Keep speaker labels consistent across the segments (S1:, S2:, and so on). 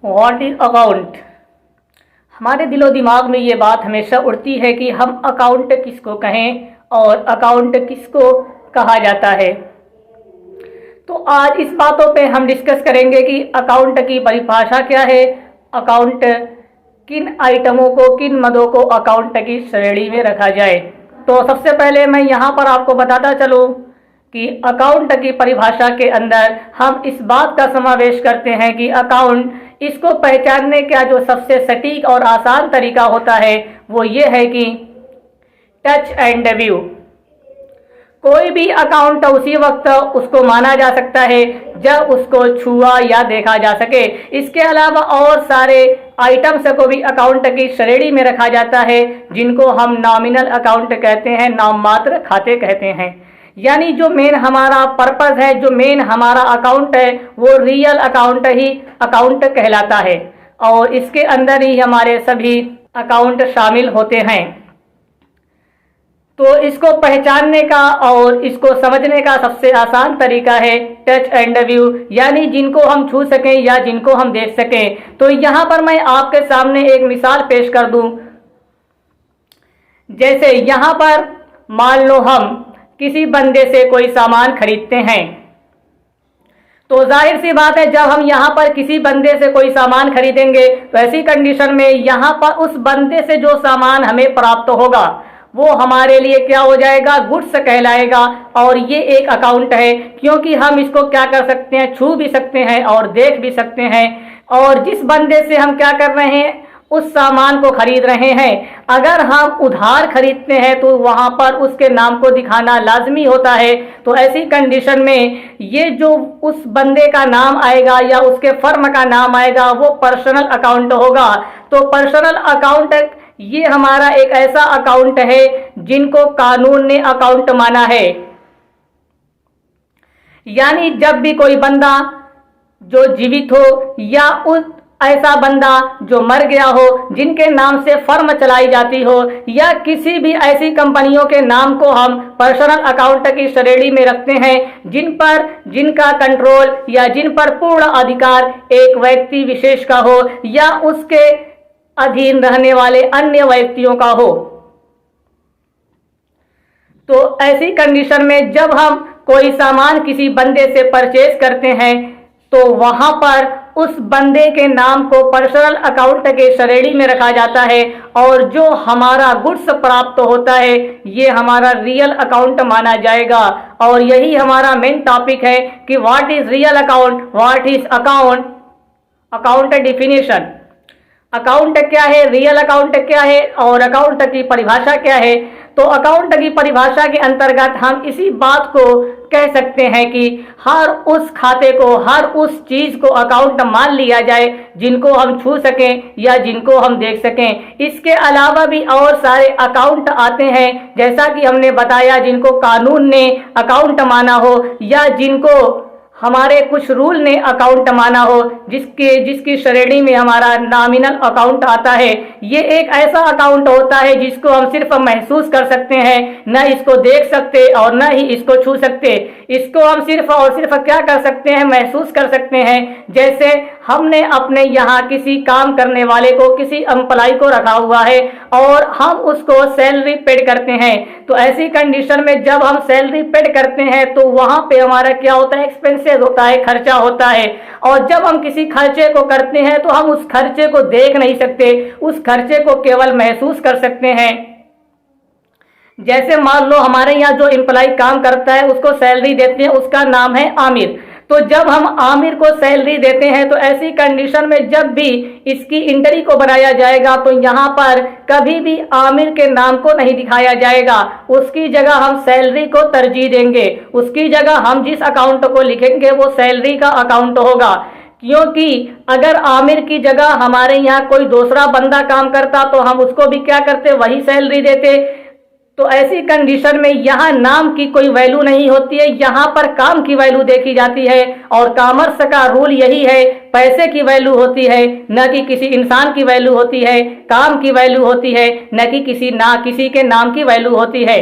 S1: What is account. हमारे दिलो दिमाग में ये बात हमेशा उड़ती है कि हम अकाउंट किसको कहें और अकाउंट किसको कहा जाता है। तो आज इस बातों पे हम डिस्कस करेंगे कि अकाउंट की परिभाषा क्या है, अकाउंट किन आइटमों को, किन मदों को अकाउंट की श्रेणी में रखा जाए। तो सबसे पहले मैं यहाँ पर आपको बताता चलूँ कि अकाउंट की परिभाषा के अंदर हम इस बात का समावेश करते हैं कि अकाउंट, इसको पहचानने का जो सबसे सटीक और आसान तरीका होता है वो ये है कि टच एंड व्यू। कोई भी अकाउंट उसी वक्त उसको माना जा सकता है जब उसको छुआ या देखा जा सके। इसके अलावा और सारे आइटम्स को भी अकाउंट की श्रेणी में रखा जाता है, जिनको हम नॉमिनल अकाउंट कहते हैं, नाम मात्र खाते कहते हैं। यानी जो मेन हमारा पर्पस है, जो मेन हमारा अकाउंट है, वो रियल अकाउंट ही अकाउंट कहलाता है और इसके अंदर ही हमारे सभी अकाउंट शामिल होते हैं। तो इसको पहचानने का और इसको समझने का सबसे आसान तरीका है टच एंड व्यू, यानी जिनको हम छू सकें या जिनको हम देख सकें। तो यहाँ पर मैं आपके सामने एक मिसाल पेश कर दूं। जैसे यहाँ पर मान लो हम किसी बंदे से कोई सामान खरीदते हैं, तो जाहिर सी बात है जब हम यहाँ पर किसी बंदे से कोई सामान खरीदेंगे तो ऐसी कंडीशन में यहाँ पर उस बंदे से जो सामान हमें प्राप्त होगा वो हमारे लिए क्या हो जाएगा, गुड्स कहलाएगा। और ये एक अकाउंट है, क्योंकि हम इसको क्या कर सकते हैं, छू भी सकते हैं और देख भी सकते हैं। और जिस बंदे से हम क्या कर रहे हैं, उस सामान को खरीद रहे हैं, अगर हम उधार खरीदते हैं तो वहां पर उसके नाम को दिखाना लाजमी होता है। तो ऐसी कंडीशन में ये जो उस बंदे का नाम आएगा या उसके फर्म का नाम आएगा वो पर्सनल अकाउंट होगा। तो पर्सनल अकाउंट ये हमारा एक ऐसा अकाउंट है जिनको कानून ने अकाउंट माना है। यानी जब भी कोई बंदा जो जीवित हो या उस ऐसा बंदा जो मर गया हो, जिनके नाम से फर्म चलाई जाती हो, या किसी भी ऐसी कंपनियों के नाम को हम पर्सनल अकाउंट की श्रेणी में रखते हैं, जिनका कंट्रोल या जिन पर पूर्ण अधिकार एक व्यक्ति विशेष का हो या उसके अधीन रहने वाले अन्य व्यक्तियों का हो। तो ऐसी कंडीशन में जब हम कोई सामान किसी बंदे से परचेज करते हैं तो वहां पर उस बंदे के नाम को पर्सनल अकाउंट के श्रेणी में रखा जाता है और जो हमारा गुड्स प्राप्त होता है ये हमारा रियल अकाउंट माना जाएगा। और यही हमारा मेन टॉपिक है कि what is real account, what is account, account definition. Account क्या है, रियल अकाउंट क्या है और अकाउंट की परिभाषा क्या है। तो अकाउंट की परिभाषा के अंतर्गत हम इसी बात को कह सकते हैं कि हर उस खाते को, हर उस चीज को अकाउंट मान लिया जाए जिनको हम छू सकें या जिनको हम देख सकें। इसके अलावा भी और सारे अकाउंट आते हैं, जैसा कि हमने बताया, जिनको कानून ने अकाउंट माना हो या जिनको हमारे कुछ रूल ने अकाउंट माना हो, जिसकी श्रेणी में हमारा नॉमिनल अकाउंट आता है। ये एक ऐसा अकाउंट होता है जिसको हम सिर्फ महसूस कर सकते हैं, न इसको देख सकते और न ही इसको छू सकते। इसको हम सिर्फ और सिर्फ क्या कर सकते हैं, महसूस कर सकते हैं। जैसे हमने अपने यहाँ किसी काम करने वाले को, किसी एम्प्लॉय को रखा हुआ है और हम उसको सैलरी पेड करते हैं। तो ऐसी कंडीशन में जब हम सैलरी पेड करते हैं तो वहां पे हमारा क्या होता है, एक्सपेंसेस होता है, खर्चा होता है। और जब हम किसी खर्चे को करते हैं तो हम उस खर्चे को देख नहीं सकते, उस खर्चे को केवल महसूस कर सकते हैं। जैसे मान लो हमारे यहाँ जो एम्प्लॉय काम करता है उसको सैलरी देते हैं, उसका नाम है आमिर। तो जब हम आमिर को सैलरी देते हैं तो ऐसी कंडीशन में जब भी इसकी एंट्री को बनाया जाएगा तो यहाँ पर कभी भी आमिर के नाम को नहीं दिखाया जाएगा, उसकी जगह हम सैलरी को तरजीह देंगे। उसकी जगह हम जिस अकाउंट को लिखेंगे वो सैलरी का अकाउंट होगा, क्योंकि अगर आमिर की जगह हमारे यहाँ कोई दूसरा बंदा काम करता तो हम उसको भी क्या करते, वही सैलरी देते। तो ऐसी कंडीशन में यहाँ नाम की कोई वैल्यू नहीं होती है, यहाँ पर काम की वैल्यू देखी जाती है। और कॉमर्स का रूल यही है, पैसे की वैल्यू होती है, न कि किसी इंसान की वैल्यू होती है, काम की वैल्यू होती है, न कि किसी के नाम की वैल्यू होती है।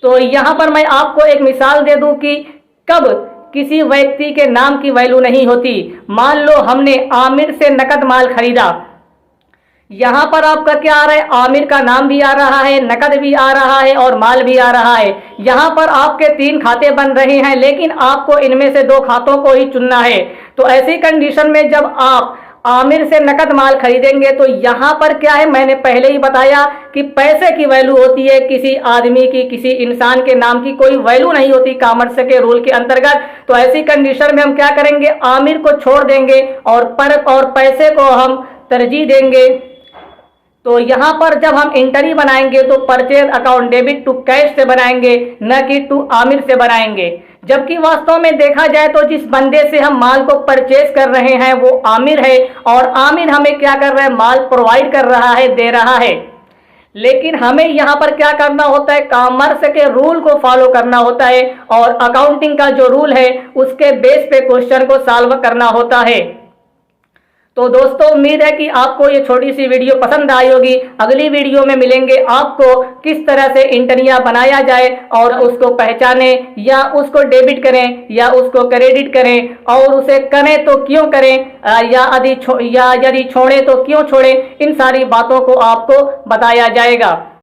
S1: तो यहाँ पर मैं आपको एक मिसाल दे दूं कि कब किसी व्यक्ति के नाम की वैल्यू नहीं होती। मान लो हमने आमिर से नकद माल खरीदा, यहां पर आपका क्या आ रहा है, आमिर का नाम भी आ रहा है, नकद भी आ रहा है और माल भी आ रहा है। यहां पर आपके 3 खाते बन रहे हैं, लेकिन आपको इनमें से 2 खातों को ही चुनना है। तो ऐसी कंडीशन में जब आप आमिर से नकद माल खरीदेंगे तो यहां पर क्या है, मैंने पहले ही बताया कि पैसे की वैल्यू होती है, किसी आदमी की, किसी इंसान के नाम की कोई वैल्यू नहीं होती कॉमर्स के रूल के अंतर्गत। तो ऐसी कंडीशन में हम क्या करेंगे, आमिर को छोड़ देंगे और पैसे को हम तरजीह देंगे। तो यहां पर जब हम एंट्री बनाएंगे तो purchase account debit to cash से बनाएंगे, न कि टू आमिर से बनाएंगे। जबकि वास्तव में देखा जाए तो जिस बंदे से हम माल को परचेज कर रहे हैं वो आमिर है, और आमिर हमें क्या कर रहा है, माल प्रोवाइड कर रहा है, दे रहा है। लेकिन हमें यहां पर क्या करना होता है, कॉमर्स के रूल को फॉलो करना होता है और अकाउंटिंग का जो रूल है उसके बेस पे क्वेश्चन को सॉल्व करना होता है। तो दोस्तों उम्मीद है कि आपको ये छोटी सी वीडियो पसंद आई होगी। अगली वीडियो में मिलेंगे आपको किस तरह से एंट्रियां बनाया जाए और उसको पहचाने, या उसको डेबिट करें या उसको क्रेडिट करें, और उसे करें तो क्यों करें, या यदि छोड़ें तो क्यों छोड़ें, इन सारी बातों को आपको बताया जाएगा।